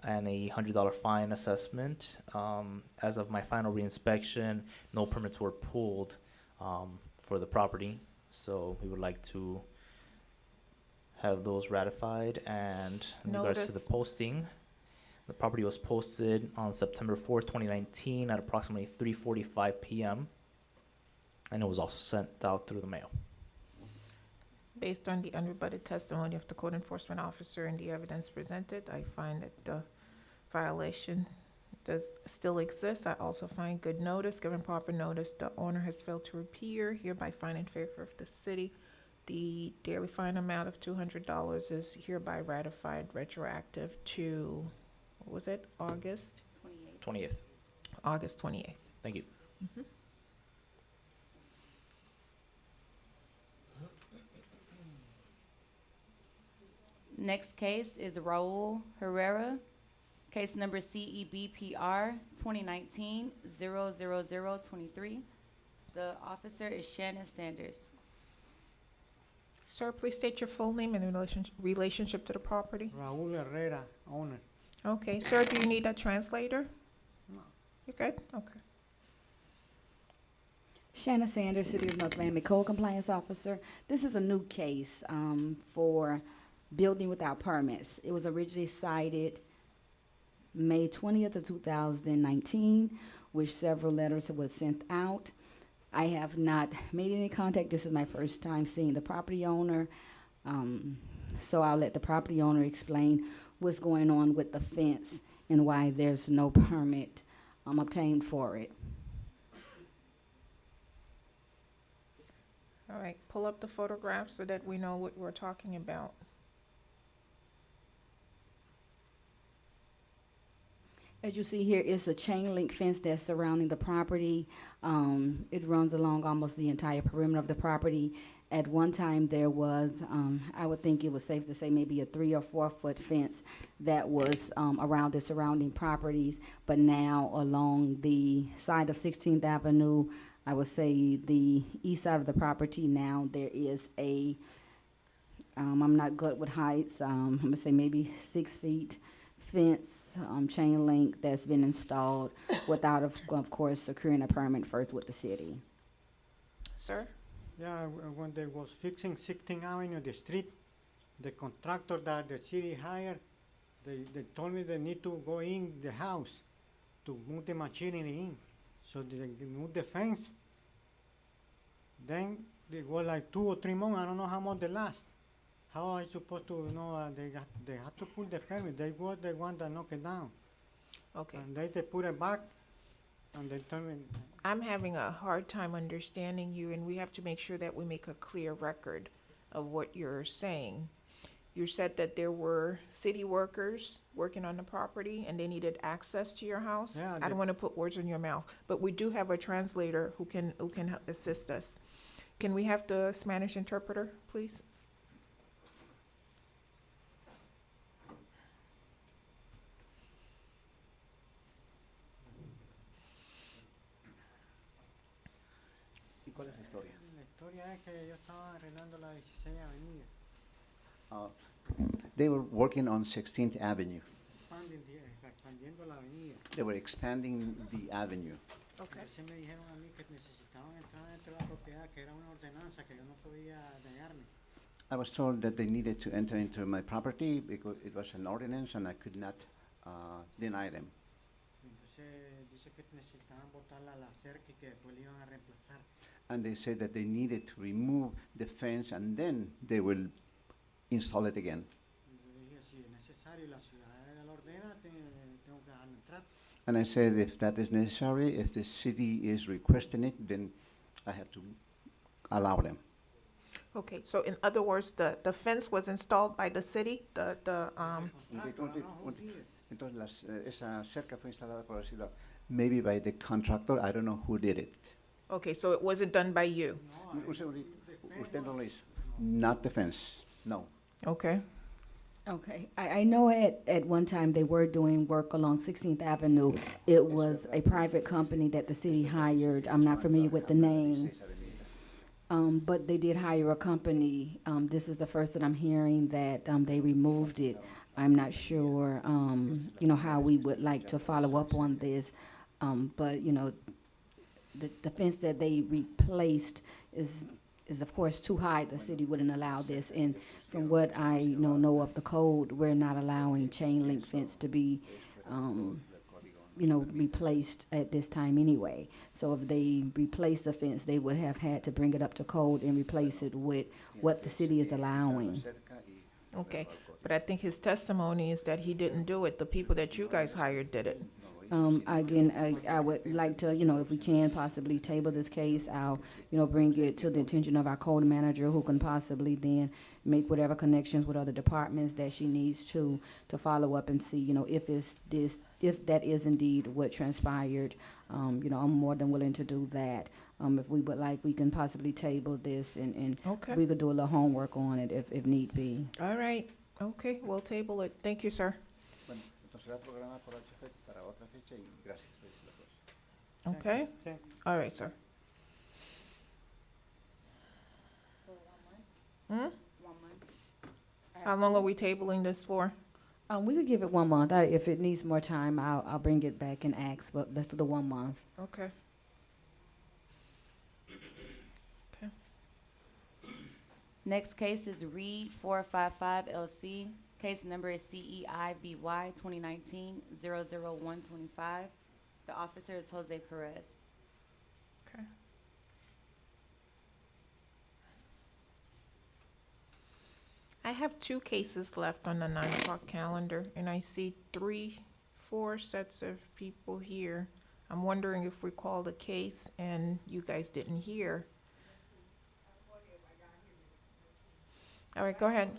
and a $100 fine assessment. As of my final reinspection, no permits were pulled for the property. So we would like to have those ratified. And in regards to the posting, the property was posted on September 4th, 2019 at approximately 3:45 p.m. And it was also sent out through the mail. Based on the unrebutted testimony of the code enforcement officer and the evidence presented, I find that the violation does still exist. I also find good notice. Given proper notice, the owner has failed to appear. Hereby find in favor of the city. The daily fine amount of $200 is hereby ratified retroactive to was it August? 28th. 20th. August 28th. Thank you. Next case is Raul Herrera, case number CEBPR 2019-00023. The officer is Shannon Sanders. Sir, please state your full name and relationship to the property. Raúl Herrera, owner. Okay, sir, do you need a translator? No. You good? Okay. Shanna Sanders, City of North Miami Code Compliance Officer. This is a new case for building without permits. It was originally cited May 20th of 2019, which several letters were sent out. I have not made any contact. This is my first time seeing the property owner. So I'll let the property owner explain what's going on with the fence and why there's no permit obtained for it. All right, pull up the photograph so that we know what we're talking about. As you see here, it's a chain link fence that's surrounding the property. It runs along almost the entire perimeter of the property. At one time, there was, I would think it was safe to say maybe a 3 or 4 foot fence that was around the surrounding properties. But now along the side of 16th Avenue, I would say the east side of the property now, there is a, I'm not good with heights, I'm gonna say maybe 6 feet fence, chain link that's been installed without, of course, securing a permit first with the city. Sir? Yeah, when they was fixing 16th Avenue, the street, the contractor that the city hired, they told me they need to go in the house to move the machinery in. So they moved the fence. Then they go like 2 or 3 months. I don't know how much they last. How I supposed to know they have to pull the permit. They were the one that knocked it down. Okay. And they put it back. And they told me, I'm having a hard time understanding you, and we have to make sure that we make a clear record of what you're saying. You said that there were city workers working on the property and they needed access to your house? Yeah, I don't want to put words in your mouth, but we do have a translator who can assist us. Can we have the Spanish interpreter, please? ¿Cuál es la historia? la historia es que yo estaba arreglando la 16 Avenida. They were working on 16th Avenue. Expandiendo la avenida. They were expanding the avenue. Okay. Entonces me dijeron a mí que necesitaban entrar dentro de la propiedad, que era una ordenanza que yo no podía negarme. I was told that they needed to enter into my property because it was an ordinance and I could not deny them. Entonces dice que necesitaban botar la cerca y que después le iban a reemplazar. And they said that they needed to remove the fence and then they will install it again. Y yo dije, si es necesario y la ciudad lo ordena, tengo que dejarlo entrar. And I said, if that is necessary, if the city is requesting it, then I have to allow them. Okay, so in other words, the fence was installed by the city, Entonces, esa cerca fue instalada, por decirlo, maybe by the contractor. I don't know who did it. okay, so it wasn't done by you? Un segundito. Usted no lo hizo. Not the fence, no. Okay. Okay, I know at one time they were doing work along 16th Avenue. It was a private company that the city hired. I'm not familiar with the name. But they did hire a company. This is the first that I'm hearing that they removed it. I'm not sure, how we would like to follow up on this. But, the fence that they replaced is of course too high. The city wouldn't allow this. And from what I know of the code, we're not allowing chain link fence to be, replaced at this time anyway. So if they replace the fence, they would have had to bring it up to code and replace it with what the city is allowing. Okay, but I think his testimony is that he didn't do it. The people that you guys hired did it. Again, I would like to, if we can possibly table this case, I'll, bring it to the attention of our code manager, who can possibly then make whatever connections with other departments that she needs to follow up and see, if that is indeed what transpired. I'm more than willing to do that. If we would like, we can possibly table this and Okay. we could do a little homework on it if need be. All right. Okay, we'll table it. Thank you, sir. Bueno, entonces será programada por HF para otra fecha y gracias. Esa es la cosa. Okay? Thank- All right, sir. Hmm? How long are we tabling this for? We could give it 1 month. If it needs more time, I'll bring it back and ask, but let's do the 1 month. Okay. Okay. Next case is Reed 455 LC. Case number is CEIBY 2019-00125. The officer is Jose Perez. Okay. I have 2 cases left on the 9 o'clock calendar, and I see 4 sets of people here. I'm wondering if we called a case and you guys didn't hear. All right, go ahead.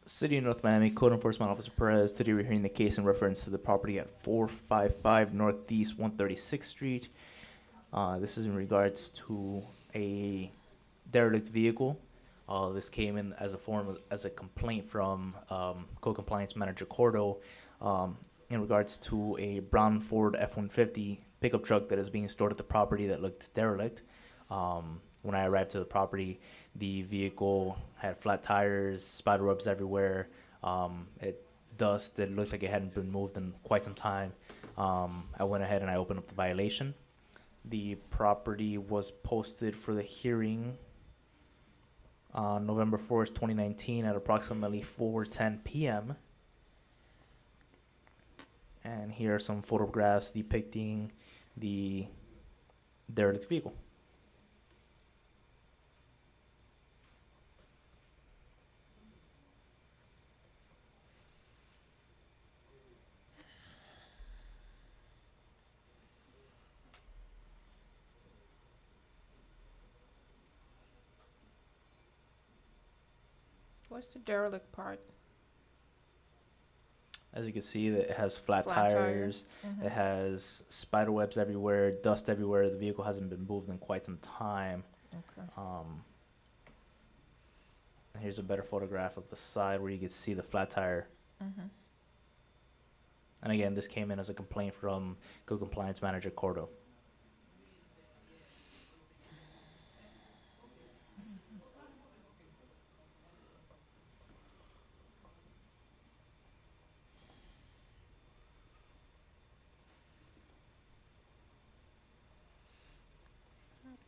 City of North Miami Code Enforcement Officer Perez, today we're hearing the case in reference to the property at 455 Northeast 136th Street. This is in regards to a derelict vehicle. This came in as a complaint from Code Compliance Manager Cordo in regards to a brown Ford F-150 pickup truck that is being stored at the property that looked derelict. When I arrived to the property, the vehicle had flat tires, spider webs everywhere, dust that looked like it hadn't been moved in quite some time. I went ahead and I opened up the violation. The property was posted for the hearing on November 4th, 2019 at approximately 4:10 p.m. And here are some photographs depicting the derelict vehicle. What's the derelict part? As you can see, that it has flat Flat tire. tires. Mhm. It has spider webs everywhere, dust everywhere. The vehicle hasn't been moved in quite some time. Okay. And here's a better photograph of the side where you can see the flat tire. Mhm. And again, this came in as a complaint from Code Compliance Manager Cordo.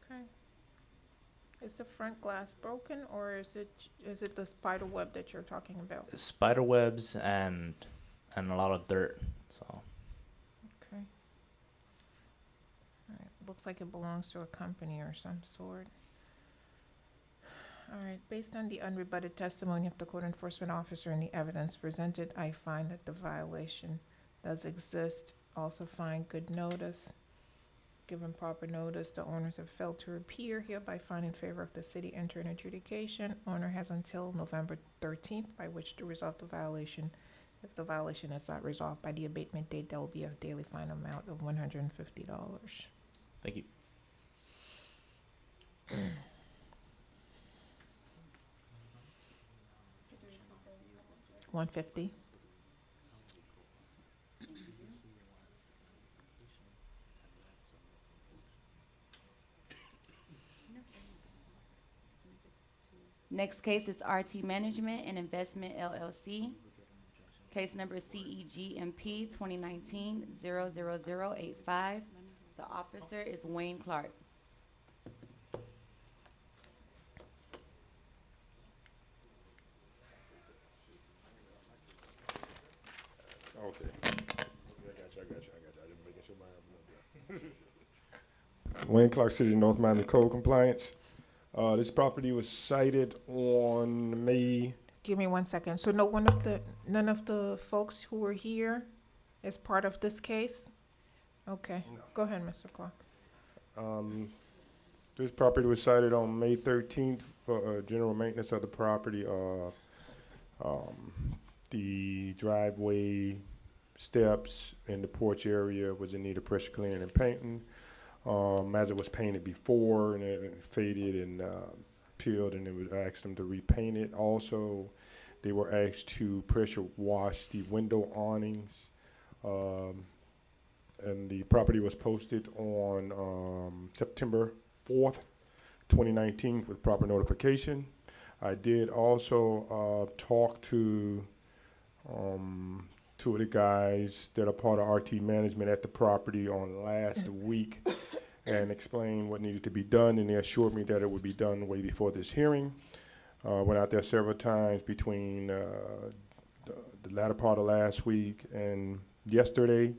Okay. Is the front glass broken, or is it the spider web that you're talking about? Spider webs and a lot of dirt. So Okay. All right. Looks like it belongs to a company or some sort. All right. Based on the unrebutted testimony of the code enforcement officer and the evidence presented, I find that the violation does exist. Also find good notice. Given proper notice, the owners have failed to appear, hereby find in favor of the city enter an adjudication. Owner has until November 13th by which to resolve the violation. If the violation is not resolved by the abatement date, there will be a daily fine amount of $150. thank you. $150. Next case is RT Management and Investment LLC. Case number CEGMP 2019-00085. The officer is Wayne Clark. Okay. I got you. I just making sure my Wayne Clark, City of North Miami Code Compliance. This property was cited on May. Give me 1 second. So none of the folks who were here is part of this case? Okay, No. go ahead, Mr. Clark. This property was cited on May 13th for general maintenance of the property. The driveway, steps, and the porch area was in need of pressure cleaning and painting. As it was painted before, and it faded and peeled, and it was asked them to repaint it. Also, they were asked to pressure wash the window awnings. And the property was posted on September 4th, 2019 with proper notification. I did also talk to two of the guys that are part of RT management at the property on last week and explained what needed to be done, and they assured me that it would be done way before this hearing. Went out there several times between the latter part of last week and yesterday,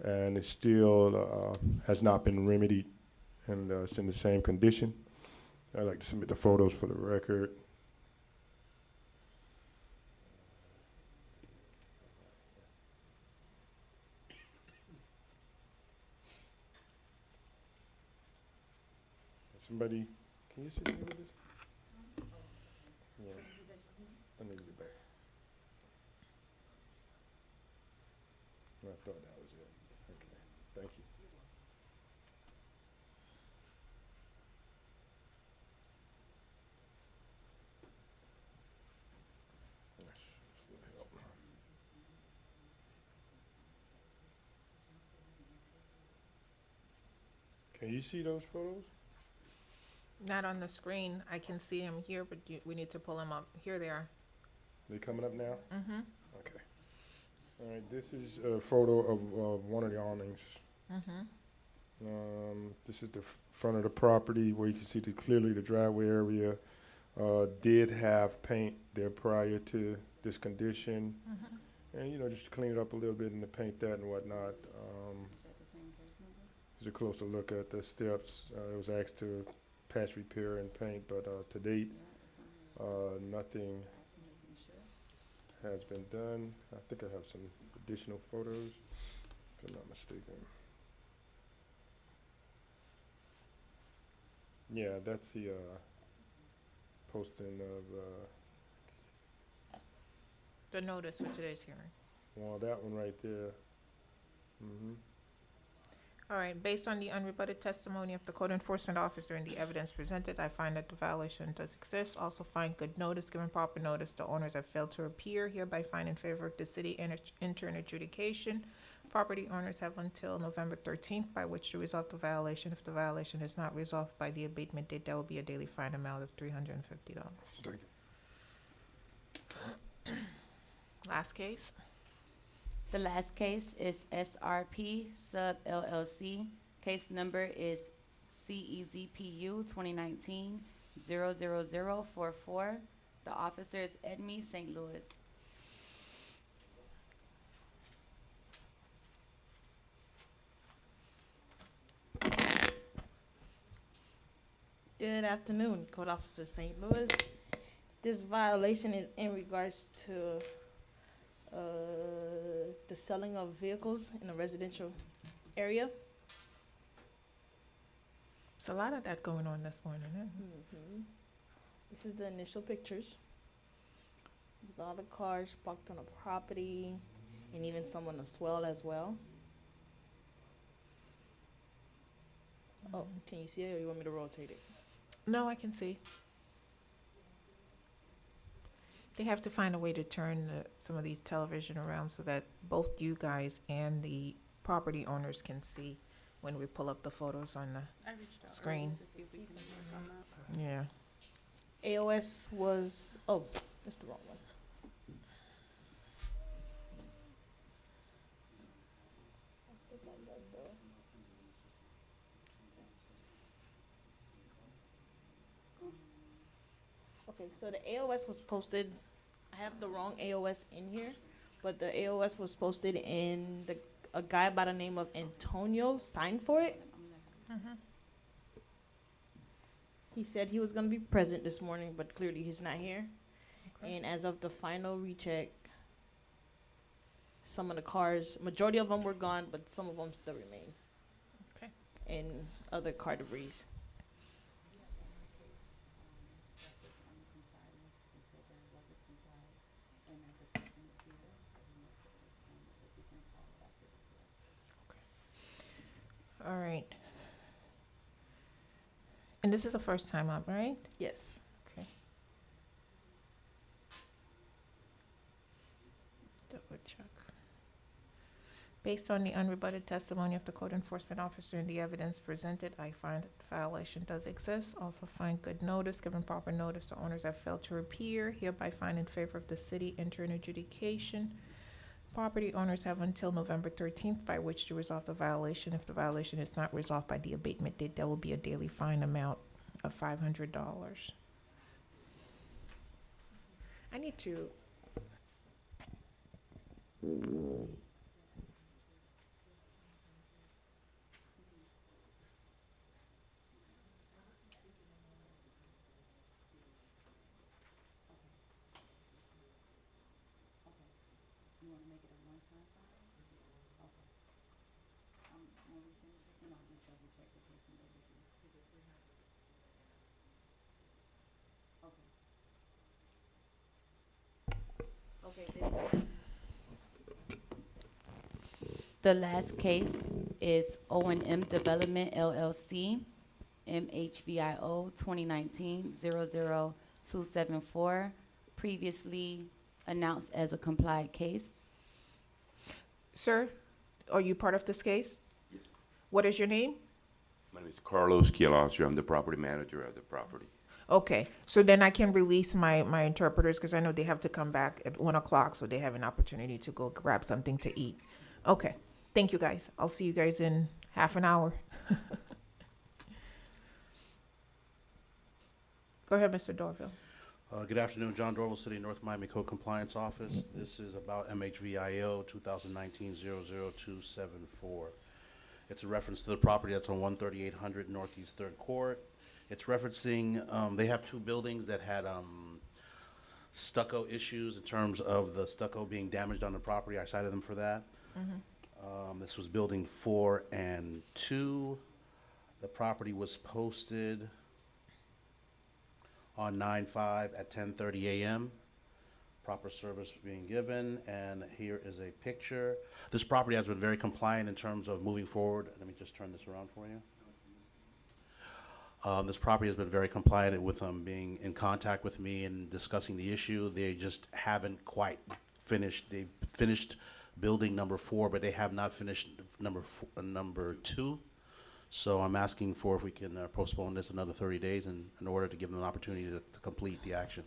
and it still has not been remedied, and it's in the same condition. I'd like to submit the photos for the record. Somebody, can you see me with this? Yeah. I need to get back. I thought that was it. Okay, thank you. Yes, it's gonna help. Can you see those photos? Not on the screen. I can see him here, but we need to pull him up. Here they are. They coming up now? Mm-hmm. Okay. All right, this is a photo of one of the awnings. Mm-hmm. This is the front of the property where you can see clearly the driveway area. Did have paint there prior to this condition. Mm-hmm. And, you know, just to clean it up a little bit and to paint that and whatnot. Here's a closer look at the steps. It was asked to patch, repair, and paint, but to date, nothing has been done. I think I have some additional photos, if I'm not mistaken. Yeah, that's the posting of, The notice for today's hearing. well, that one right there. Mm-hmm. All right, based on the unrebutted testimony of the code enforcement officer and the evidence presented, I find that the violation does exist. Also find good notice, given proper notice, the owners have failed to appear. Hereby find in favor of the city enter an adjudication. Property owners have until November 13th by which to resolve the violation. If the violation is not resolved by the abatement date, there will be a daily fine amount of $350. Thank you. Last case. The last case is SRP Sub LLC. Case number is CEZPU 2019-00044. The officer is Edme St. Louis. Good afternoon, Code Officer St. Louis. This violation is in regards to the selling of vehicles in a residential area. There's a lot of that going on this morning, huh? This is the initial pictures with all the cars parked on the property and even some on the swell as well. Oh, can you see it or you want me to rotate it? No, I can see. They have to find a way to turn some of these television around so that both you guys and the property owners can see when we pull up the photos on the screen. To see if we can work on that. Yeah. AOS was, oh, that's the wrong one. Okay, so the AOS was posted, I have the wrong AOS in here, but the AOS was posted in a guy by the name of Antonio signed for it. He said he was gonna be present this morning, but clearly he's not here. Okay. And as of the final recheck, some of the cars, majority of them were gone, but some of them still remain. Okay. And other car debris. All right. And this is the first time up, right? Yes. Okay. Double check. Based on the unrebutted testimony of the code enforcement officer and the evidence presented, I find that the violation does exist. Also find good notice, given proper notice, the owners have failed to appear. Hereby find in favor of the city, enter an adjudication. Property owners have until November 13th by which to resolve the violation. If the violation is not resolved by the abatement date, there will be a daily fine amount of $500. I need to. The last case is O&M Development LLC, MHVIO 2019-00274, previously announced as a complied case. Sir, are you part of this case? Yes. What is your name? My name is Carlos Kielostro. I'm the property manager of the property. Okay, so then I can release my interpreters because I know they have to come back at 1 o'clock, so they have an opportunity to go grab something to eat. Okay, thank you guys. I'll see you guys in half an hour. Go ahead, Mr. Dorville. Good afternoon, John Dorval, City of North Miami Code Compliance Office. This is about MHVIO 2019-00274. It's a reference to the property that's on 13800 Northeast 3rd Court. It's referencing, they have two buildings that had stucco issues in terms of the stucco being damaged on the property. I cited them for that. This was building 4 and 2. The property was posted on 9/5 at 10:30 a.m. Proper service being given, and here is a picture. This property has been very compliant in terms of moving forward. Let me just turn this around for you. This property has been very compliant with being in contact with me and discussing the issue. They just haven't quite finished. They finished building number 4, but they have not finished number 2. So I'm asking for if we can postpone this another 30 days in order to give them an opportunity to complete the action.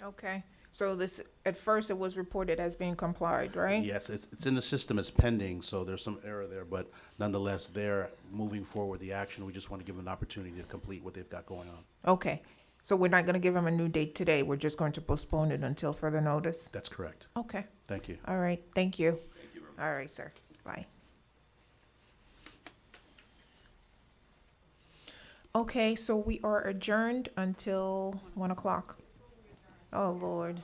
Okay, so this, at first it was reported as being complied, right? Yes, it's in the system, it's pending, so there's some error there, but nonetheless, they're moving forward the action. We just want to give them an opportunity to complete what they've got going on. Okay, so we're not gonna give them a new date today. We're just going to postpone it until further notice? That's correct. Okay, Thank you. all right, thank you. All right, sir, bye. Okay, so we are adjourned until 1 o'clock. Oh, Lord.